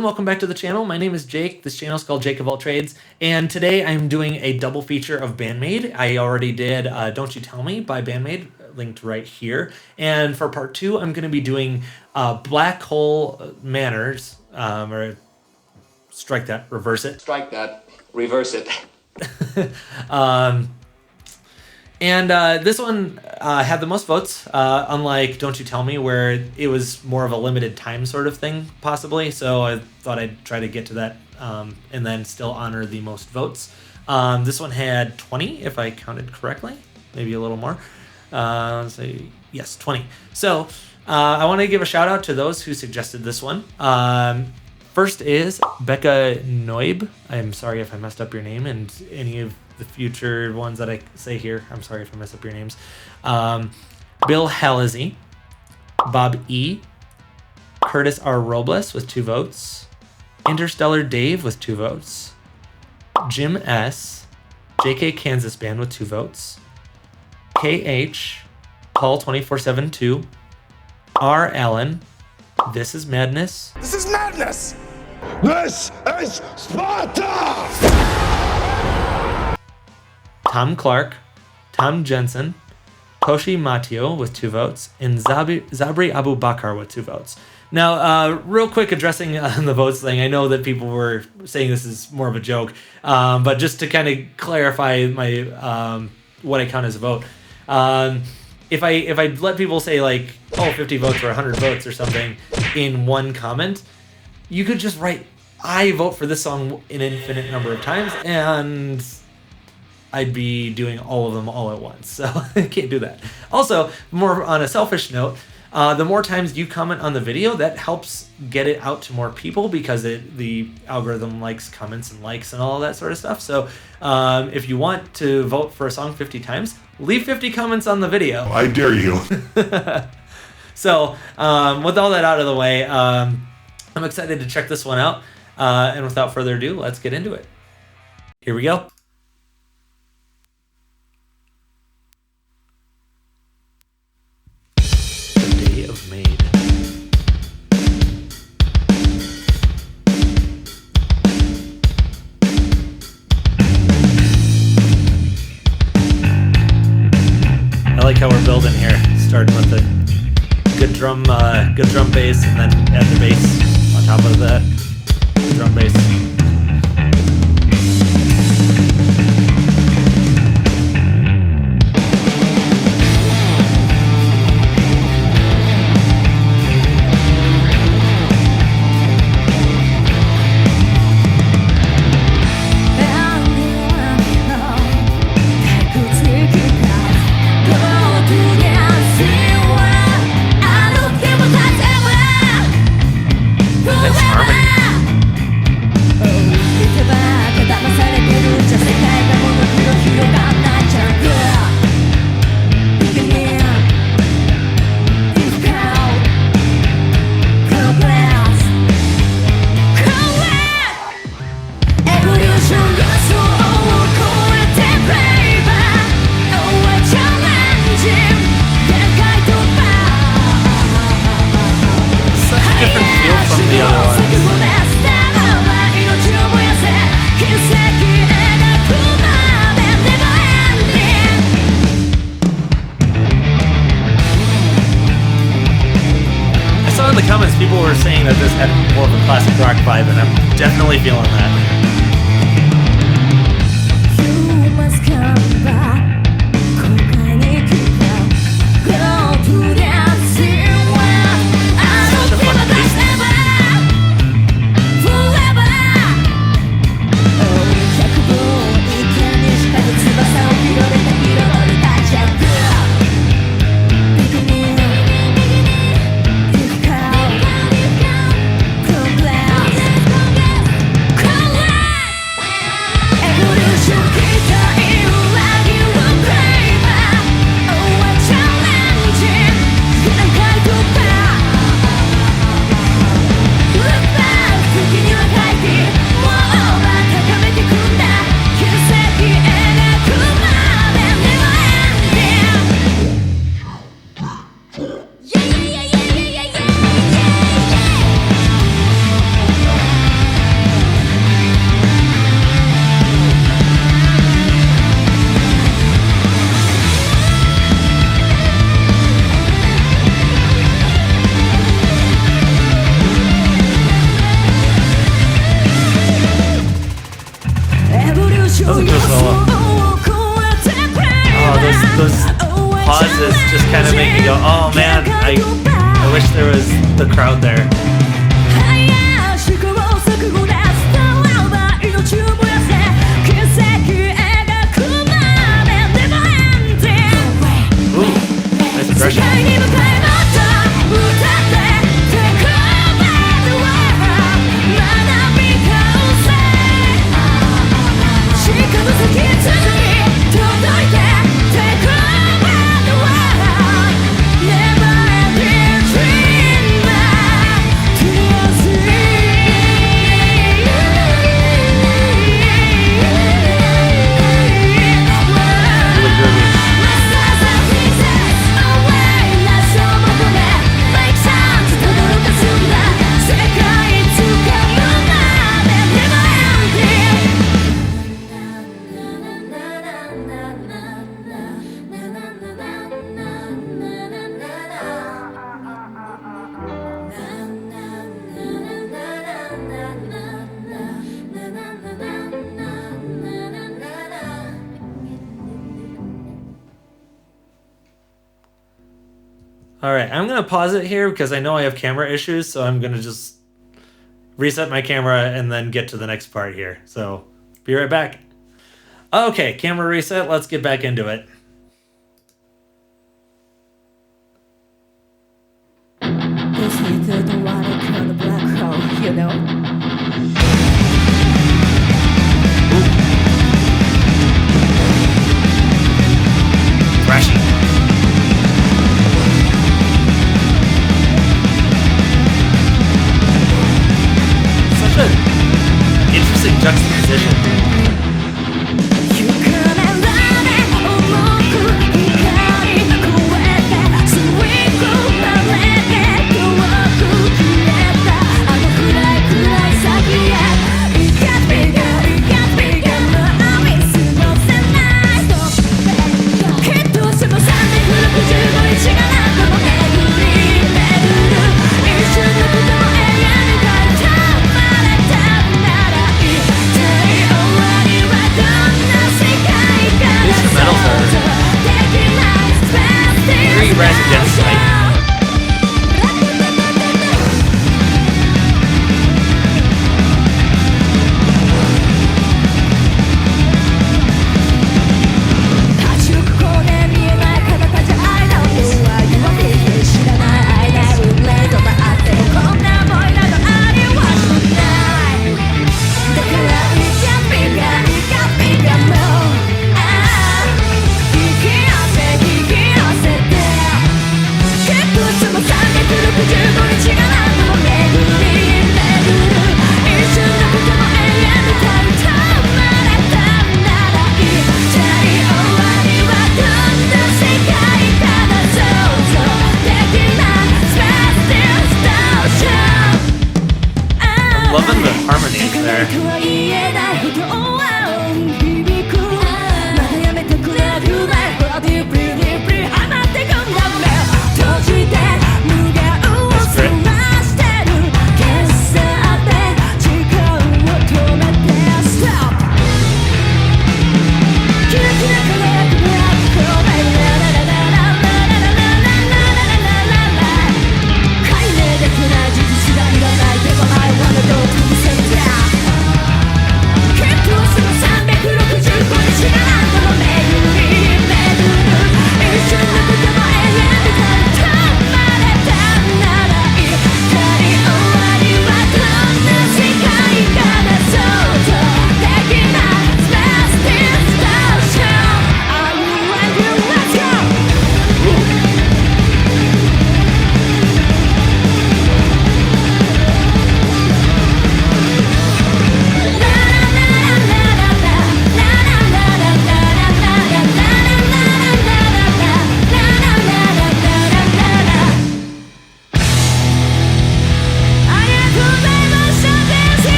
everyone, welcome back to the channel. My name is Jake. This channel is called Jake of All Trades, and today I'm doing a double feature of Band-Maid. I already did Don't You Tell Me by Band-Maid, linked right here. And for part two, I'm going to be doing Blackhole Manners, or strike that, reverse it. Strike that, reverse it. And this one had the most votes, unlike Don't You Tell Me, where it was more of a limited time sort of thing, possibly. So I thought I'd try to get to that and then still honor the most votes. This one had 20, if I counted correctly, maybe a little more. Let's say, yes, 20. So I want to give a shout out to those who suggested this one. First is Becca Noib. I'm sorry if I messed up your name, and any of the future ones that I say here, I'm sorry if I mess up your names. Bill Halazy, Bob E, Curtis R. Robles with 2 votes, Interstellar Dave with 2 votes, Jim S, JK Kansas Band with 2 votes, KH, Paul 2472, R. Allen, This Is Madness. This is madness! This is Sparta! Tom Clark, Tom Jensen, Toshi Matio with 2 votes, and Zabri Abu Bakar with 2 votes. Now, real quick addressing the votes thing, I know that people were saying this is more of a joke, but just to kind of clarify my what I count as a vote, if I let people say like, oh, 50 votes or 100 votes or something in one comment, you could just write, I vote for this song an infinite number of times, and I'd be doing all of them all at once. So I can't do that. Also, more on a selfish note, the more times you comment on the video, that helps get it out to more people because the algorithm likes comments and likes and all of that sort of stuff. So if you want to vote for a song 50 times, leave 50 comments on the video. I dare you. So with all that out of the way, I'm excited to check this one out. And without further ado, let's get into it. Here we go. Made. I like how we're building here, starting with a good drum bass, and then add the bass on top of the drum bass. In the comments, people were saying that this had more of a classic rock vibe, and I'm definitely feeling that. You must come back. Such a fun bass line. Come was a cool solo. Oh, those pauses just kind of make you go, oh man, I wish there was the crowd there. Ooh, nice aggression. All right, I'm going to pause it here because I know I have camera issues, so I'm going to just reset my camera and then get to the next part here. So, be right back. Okay, camera reset. Let's get back into it. This is the one I call the black hole, you know? Thrashing. Interesting juxtaposition. Loving the harmonies there.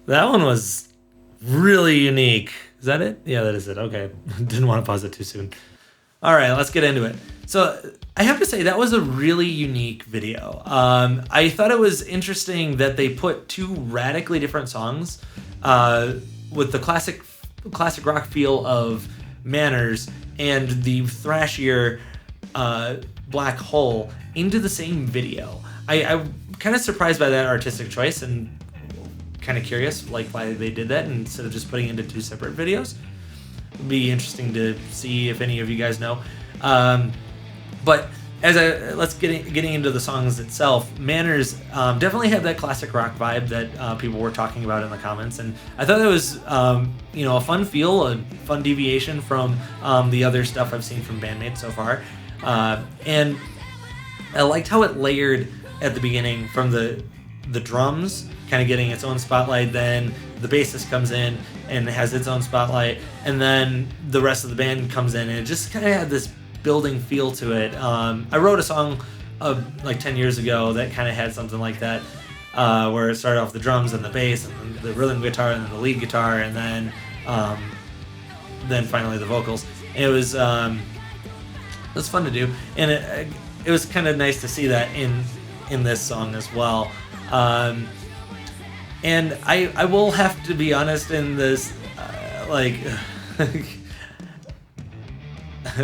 That one was really unique. Is that it? Yeah, that is it. Okay. Didn't want to pause it too soon. All right, let's get into it. So I have to say that was a really unique video. I thought it was interesting that they put two radically different songs with the classic rock feel of Manners and the thrashier Blackhole into the same video. I'm kind of surprised by that artistic choice and kind of curious like why they did that instead of just putting it into two separate videos. It'd be interesting to see if any of you guys know. But let's getting into the songs itself. Manners definitely had that classic rock vibe that people were talking about in the comments, and I thought it was a fun feel, a fun deviation from the other stuff I've seen from Band-Maid so far, and I liked how it layered at the beginning from the drums kind of getting its own spotlight, then the bassist comes in and has its own spotlight, and then the rest of the band comes in, and it just kind of had this building feel to it. I wrote a song like 10 years ago that kind of had something like that, where it started off the drums and the bass and the rhythm guitar and then the lead guitar and then finally the vocals. It was fun to do, and it was kind of nice to see that in this song as well. And I will have to be honest in this,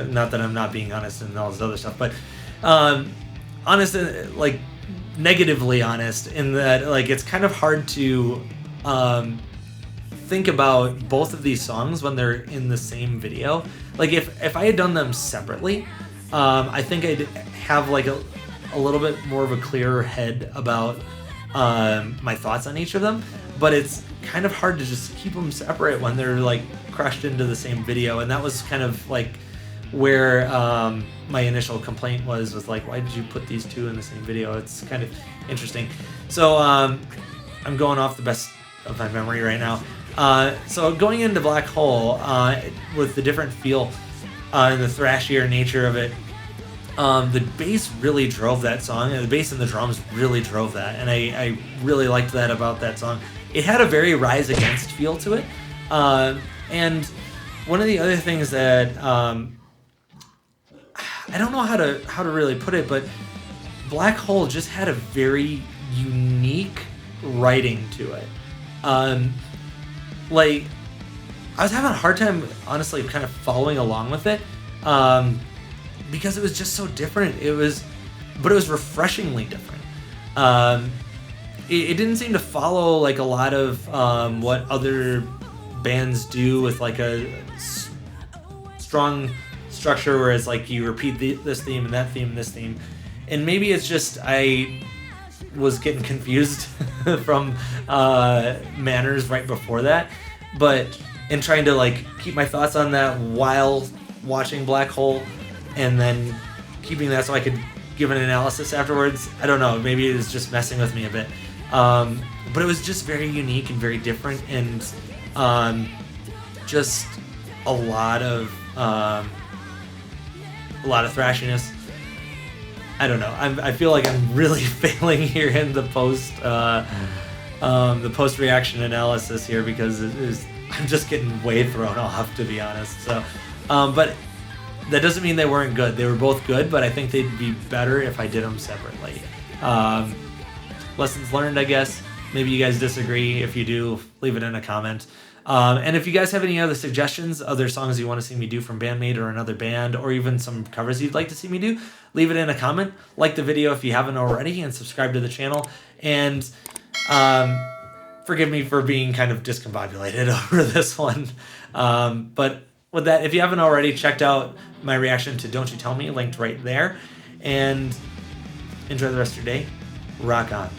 not that I'm not being honest and all this other stuff, but honest, like negatively honest in that like it's kind of hard to think about both of these songs when they're in the same video. Like if I had done them separately, I think I'd have like a little bit more of a clearer head about my thoughts on each of them, but it's kind of hard to just keep them separate when they're like crushed into the same video, and that was kind of like where my initial complaint was like, why did you put these two in the same video? It's kind of interesting. So I'm going off the best of my memory right now. So going into Blackhole with the different feel and the thrashier nature of it, the bass really drove that song, and the bass and the drums really drove that, and I really liked that about that song. It had a very Rise Against feel to it, and one of the other things that I don't know how to really put it, but Blackhole just had a very unique writing to it. Like I was having a hard time, honestly, kind of following along with it. Because it was just so different. But it was refreshingly different. It didn't seem to follow like a lot of what other bands do with like a strong structure where it's like you repeat this theme and that theme and this theme. And maybe it's just I was getting confused from Manners right before that, but in trying to like keep my thoughts on that while watching Blackhole, and then keeping that so I could give an analysis afterwards. I don't know, maybe it was just messing with me a bit. But it was just very unique and very different, and just a lot of thrashiness. I don't know. I feel like I'm really failing here in the post reaction analysis here because I'm just getting way thrown off, to be honest. So, but that doesn't mean they weren't good. They were both good, but I think they'd be better if I did them separately. Lessons learned, I guess. Maybe you guys disagree. If you do, leave it in a comment. And if you guys have any other suggestions, other songs you want to see me do from Band-Maid or another band, or even some covers you'd like to see me do, leave it in a comment. Like the video if you haven't already, and subscribe to the channel. And forgive me for being kind of discombobulated over this one. But with that, if you haven't already checked out my reaction to Don't You Tell Me, linked right there. And enjoy the rest of your day. Rock on.